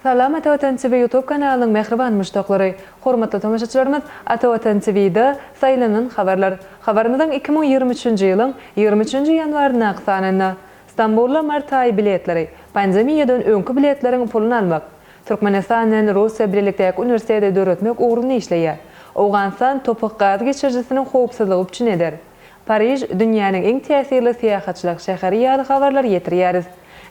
Salam Atavatan TV YouTube kanalının mehriban müştaqlary. Hormatly tamaşaçylarymyz, Atavatan TV'de saýlanan habarlar. Habarymyzdan 2023-nji ýylyň 23-nji ýanwaryna aqsanynda Istanbulda mart aýy biletleri, pandemiýadan öňkü biletleriň pulunu almak, Türkmenistanyň Russiýa birlikdäki uniwersitetde döretmek ugruna işleýär. Awganistan topuk gaz geçirjisiniň howpsuzlygy üçin eder. Parij dünýäniň eň täsirli syýahatçylyk şäheri ýaly habarlar ýetirýäris.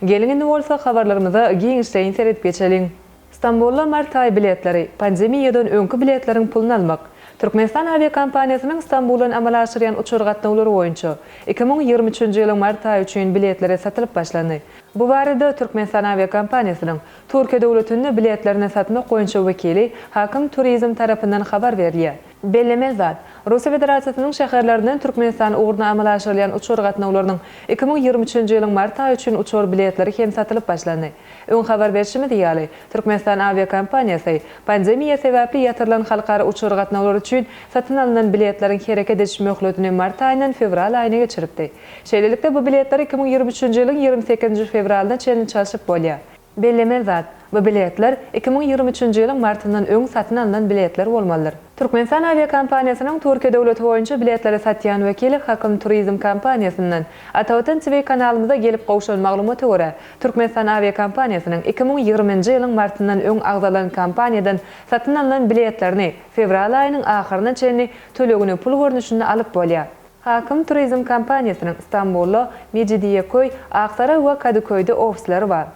Gelin indi bolsa habarlarymyza giňişleýin seredip geçelim. Istanbulda mart aýy biletleri, pandemiýadan öňkü biletleriň pulunu almak, Türkmenistan aviakompaniýasynyň Istanbuldan amal aşyrýan uçur gatnawlary boýunça 2023-nji ýylyň mart aýy üçin biletleri satylyp başlandy. Bu barada Türkmenistan aviakompaniýasynyň Türkiýe döwletine biletlerini satmak boýunça wekili Hakim Turizm tarapyndan habar berilýär. Belleme zat, Russiýa Federasiýasynyň şäherlerinden Türkmenistan ugruna amal aşyrýan uçur gatnawlarynyň 2023-nji ýylyň mart aýy üçin uçur biletleri hem satylyp başlandy. Öň habar berişimi diýýäli, Türkmenistan aviakompaniýasy pandemiýa sebäpli ýatyrylan halkara uçur gatnawlary üçin satyn alynan biletleriň hereket ediş möhletini mart aýyndan fevral aýyna geçiripdi. Şeýlelikde bu biletler 2023-nji ýylyň 28-nji fevralyna çenli çalyşyp bolýar. Belleme zat, bu biletler 2023-nji ýylyň martyndan öň satyn alynan biletler bolmalydyr. Türkmenistan aviakompaniýasynyň Türkiýe döwleti boýunça biletleri satýan wekili Hakim Turizm kompaniýasynyň Atawatan TV kanalymyza gelip gowşan maglumaty görä, Türkmenistan aviakompaniýasynyň 2020-nji ýylyň martyndan öň agdalan kompaniýadan satyn alynan biletlerini fevral aýynyň ahyryna çenli tölegini pul görnüşinde alyp bolýar. Hakim Turizm kompaniýasynyň Istanbulda, Mecidiýeköy, Aksara we Kadıköy'de ofislary bar.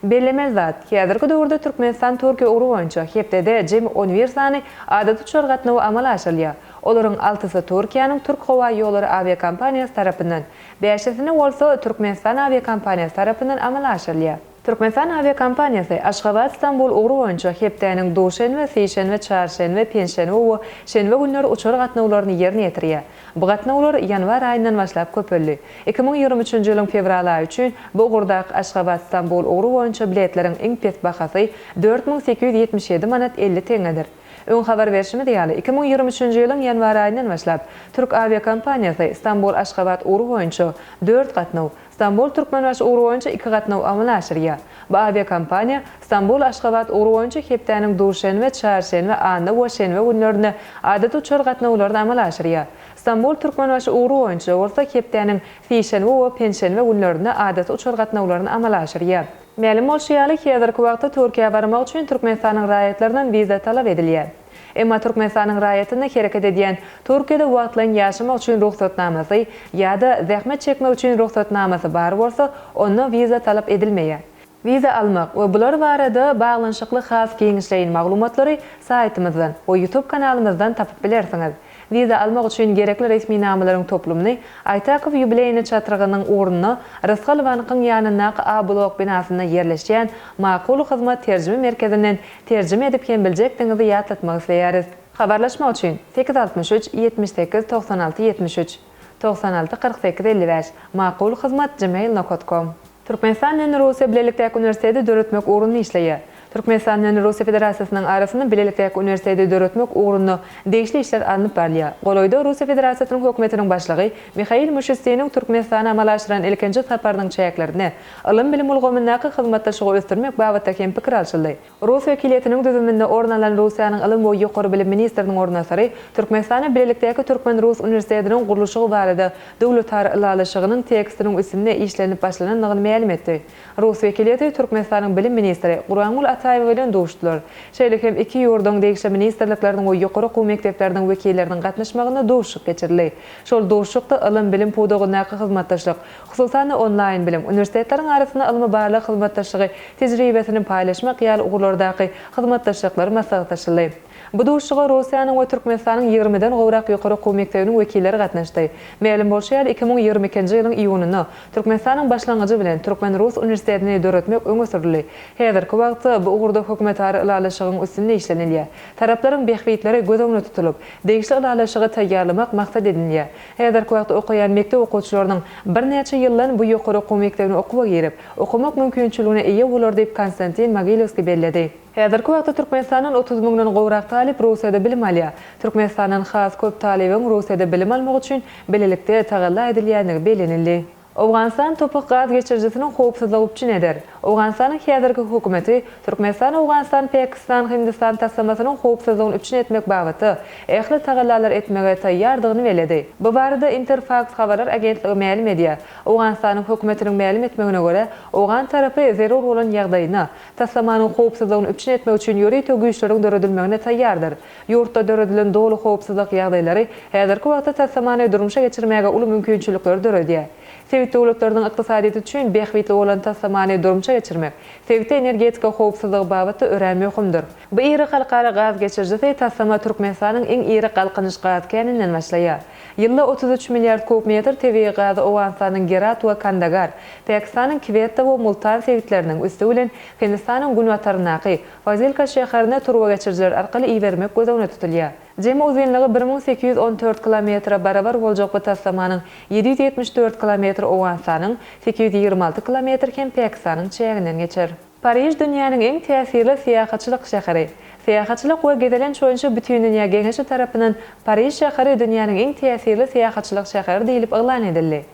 Belleme zat, häzirki döwürde Türkmenistan Türkiýe ugru boýunça hepdede jemi 10 versany adat uçur gatnawy amal aşyrýar. Olaryň 6-sy Türkiýanyň Türk Hawa ýollary aviakompaniýasy tarapyndan, 5-sini bolsa Türkmenistan aviakompaniýasy tarapyndan amal aşyrýar. Türkmenistan aviakompaniýasy Aşgabat Istanbul ugru boýunça hepdeniň duşenwe, seýşenwe, çarşenwe, penşenwe we şenwe günleri uçur gatnawlaryny ýerine ýetirýär. Bu gatnawlar ýanwar aýyndan başlap köpeldi. 2023-nji ýylyň fevral aýy üçin bu ugurdak Aşgabat Istanbul ugru boýunça biletleriň iň pes bahasy 4877 manat 50 teňedir. Öň habar berişimi diýýäli, 2023-nji ýylyň ýanwar aýyndan başlap Türk aviakompaniýasy Istanbul Aşgabat ugru boýunça 4 gatnaw, İstanbul Türkmenbaşy ugru boýunça 2 gatnaw amal aşyrýar. Bu aviakompaniýa Istanbul Aşgabat ugru boýunça hepdeniň duşenwe, çarşenwe, anda we şenwe günlerinde adat uçur gatnawlaryny amal aşyrýar. İstanbul Türkmenbaşy ugru boýunça bolsa hepdeniň seýşenwe we penşenwe günlerinde adat uçur gatnawlaryny amal aşyrýar. Mälim bolşýaly häzirki wagtda Türkiýe barmak üçin Türkmenistanyň raýatlarinden wiza talap edilýär. Emma Türkmenistanyň raýatyna hereket edýän Türkiýede wagtlaryň ýaşamak üçin ruhsatnamasy ýa-da zähmet çekmek üçin ruhsatnamasy bar bolsa, onda wiza talap edilmeýär. Wiza almak we bular barada baglanşykly has giňişleýin maglumatlary saýtymyzdan we YouTube kanalymyzdan tapyp bilersiňiz. Wiza almak üçin gerekli resmi namalaryň toplumyny Aytakow ýubileyini çatrygynyň ornuny Rysgalwanyň ýanyna A blok binasyna ýerleşýän Makul hyzmat terjime merkezinden terjime edip hem biljekdiňizi ýatlatmak isleýäris. Habarlaşmak üçin 863 78 96 73 96 48 55 makulhyzmat@gmail.com. Türkmenistanyň Russiýa birlikdäki uniwersitetde döretmek ugruna işleýär. Türkmenistanyň Russiýa Federasiýasynyň arasyny birlikdäki uniwersitetde döretmek ugruna degişli işler alınıp barýar. Goloýda Russiýa Federasiýasynyň hökümetiniň başlygy Mikhail Mishustiniň Türkmenistana amal aşyran ilkinji saparynyň çäklerini ilm bilim ulgamyndaky hyzmatdaşlygy ösdürmek babatda hem pikir alşyldy. Rus wekiliýetiniň düzüminde ornalan Russiýanyň ilm we ýokary bilim ministriniň ornasary Türkmenistana birlikdäki Türkmen-Rus uniwersitetiniň gurulşy barada döwletary ilalaşygynyň tekstiniň üstünde işlenip başlananyny ma'lum etdi. Rus wekiliýeti Türkmenistanyň bilim ministri Gurbanguly Ataýew bilen duşdular. Şeýle hem iki ýurdun degişli ministrlikleriniň we ýokary okuw mekdepleriniň wekilleriniň gatnaşmagyna duşuk geçirildi. Şol duşukda ilm bilim pudugynaky hyzmatdaşlyk, hususan onlaýn bilim uniwersitetleriň arasyna ilmi barlyk hyzmatdaşlygy tejribesini paýlaşmak ýaly ugurlardaky hyzmatdaşlyklary maslahatdaşyldy. Bu duşuga Russiýanyň we Türkmenistanyň 20-den gowrak ýokary okuw mekdebiniň wekilleri gatnaşdy. Mälum bolşýar 2022-nji ýylyň iýunyna Türkmenistanyň başlangyjy bilen Türkmen-Rus uniwersitetini döretmek öňe sürildi. Häzirki wagtda bu ugurda hökümetary ilalaşygyň üstünde işlenilýär. Taraplaryň behbitleri göz öňüne tutulup, degişli ilalaşygy taýýarlamak maksat edilýär. Häzirki wagtda okuyan mekdep okuwçylarynyň bir neçe ýyldan bu ýokary okuw mekdebine okuwga girip, okumak mümkinçiligine eýe bolar diýip Konstantin Mogilewski belledi. Häzirki wagtda Türkmenistanyň 30 000-den gowrak talip Russiýada bilim alýar. Türkmenistanyň has köp talibiň Russiýada bilim almak üçin belelikde tagalla edilýänligi belenildi. Awganistan topuk gaz geçirjisinin howpsuzlygy üçin eder. Awganistanyň häzirki hökümeti Türkmenistan, Awganistan, Pakistan, Hindistan taslamasynyň howpsuzlygyny üçin etmek babaty ähli tagallalar etmege taýýardygyny beledi. Bu barada Interfax habarlar agentligi ma'lum edýär. Awganistanyň hökümetiniň ma'lum etmegine görä, Awgan tarapy zerur bolan ýagdaýyna taslamanyň howpsuzlygyny üçin etmek üçin ýöri tögüşleriň döredilmegine taýýardyr. Ýurtda döredilen dolu howpsuzlyk ýagdaýlary häzirki wagtda taslamany durmuşa geçirmege uly mümkinçilikler döredýär. Sevgili döwletleriniň ykdysadyýety üçin beýwitli bolan taslamany durmuşa geçirmek, sevgili energetika howpsuzlygy babaty örenme möhümdir. Bu iri halkara gaz geçirjisi taslama Türkmenistanyň iň iri galkynyş gaz keninden başlaýar. Ýylda 33 milliard kubmetr tebii gazy Awganistanyň Gerat we Kandagar, Pakistanyň Quetta we Multan sevgitleriniň üstü bilen Hindistanyň Gunwatarnaky, Fazilka şäherine turwa geçirjiler arkaly iýermek gözüne tutulýar. Jemi uzunlygy 1814 km barabar boljak bu taslamanyň 774 km Awganistanyň, 826 km hem Pakistanyň çäginden geçer. Paris dünýäniň iň täsirli syýahatçylyk şäheri. Syýahatçylyk we gezelen şoýunça bütün dünýä geňeşi tarapyndan Paris şäheri dünýäniň iň täsirli syýahatçylyk şäheri diýilip eglan edildi.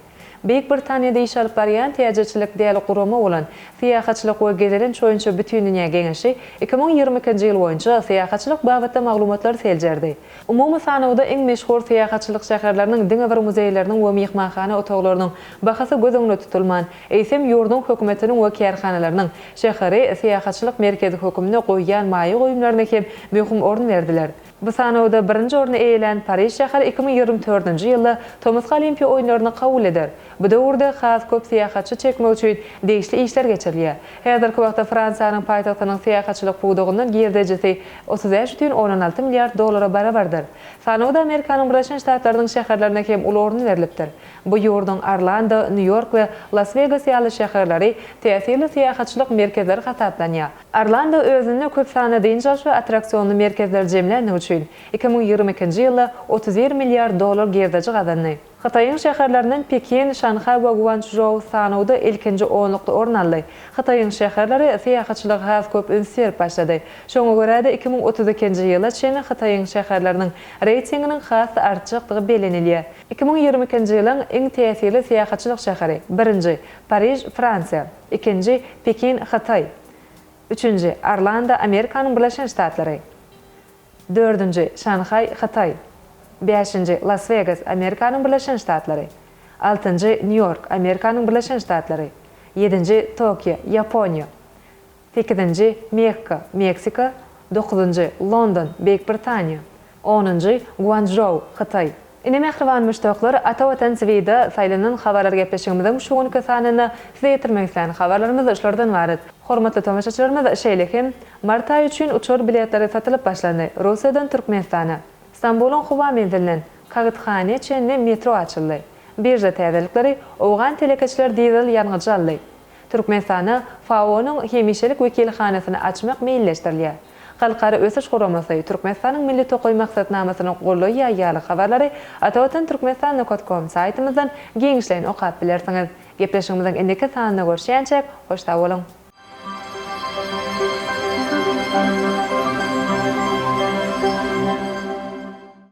Büyük Britaniýada iş alyp barýan täzeçilik diýeli gurumy bolan syýahatçylyk we gezelen şoýunça bütün dünýä geňeşi 2022-nji ýyl boýunça syýahatçylyk babatda maglumatlar seljerdi. Umumy sanawda iň meşhur syýahatçylyk şäherleriniň diňe bir muzeýleriniň we mehmanxana otaglarynyň bahasy gözüňde tutulman, eýsem ýurdun hökümetiniň we kärhanalarynyň şäheri syýahatçylyk merkezi hökümine goýýan maýy goýumlaryna hem möhüm orun berdiler. Bu sanawda birinji orny eýelen Paris şäheri 2024-nji ýylda Thomas Olimpiýa oýunlaryny kabul eder. Bu döwürde has köp syýahatçy çekmek üçin degişli işler geçirilýär. Häzirki wagtda Fransiýanyň paýtagtynyň syýahatçylyk buğdagyndan girdejisi 33,16 milliard dollara barabardyr. Sanawda Amerikanyň Birleşik Ştatlarynyň şäherlerine hem uly orun berilipdir. Bu ýurdun Orlando, New York we Las Vegas ýaly şäherleri täsirli syýahatçylyk merkezleri hasaplanýar. Orlando özüne köp sany dynjaş we attraksionly merkezler jemlenigi üçin 2022-nji ýylda 31 milliard dollar girdeji gazandy. Xitayň şäherlerinden Pekin, Şanhay we Guangzhou sanawda ilkinji onlukda orun aldy. Xitayň şäherleri syýahatçylyk has köp ünsür başlady. Şoňa görä 2032-nji ýyla çen Xitayň şäherleriniň reytinginiň has artjakdygy belenilýär. 2022-nji ýylyň iň täsirli syýahatçylyk şäheri: 1-nji Paris, Fransiýa; 2-nji Pekin, Xitay; 3-nji Orlando, Amerikanyň Birleşik Ştatlary; 4-nji Şanhay, Xitay; 5-nji Las Vegas, Amerikanyň Birleşik Ştatlary; 6-njy New York, Amerikanyň Birleşik Ştatlary; 7-nji Tokio, Yaponiýa; 8-nji Mekka, Meksika; 9-njy London, Büyük Britaniýa; 10-njy Guangzhou, Xitay. Ine mehriban müştaklar, Atawatan TV'de saylanan habarlar gepleşigimizden şu günkü sanyna size ýetirmek isleýän habarlarymyz işlerden barat. Hormatly tamaşaçylarymyz, şeýlekim mart aýy üçin uçur biletleri satylyp başlandy. Russiýadan Türkmenistana, Istanbulyň Huwa menzilinden Kagıtxane çenli metro açyldy. Birja täzelikleri Awgan telekeçiler dizel ýarňyjy aldy. Türkmenistana FAO-nyň hemişelik wekilhanasyny açmak meýilleşdirilýär. Halkara ösüş guramasy Türkmenistanyň milli tokoy maksatnamasyny gollaýan ýaly habarlary Atawatan Türkmenistan.com saýtymyzdan geňişleýän okap bilersiňiz. Gepleşigimizden endiki sanyna görüşýänçek hoşda bolun.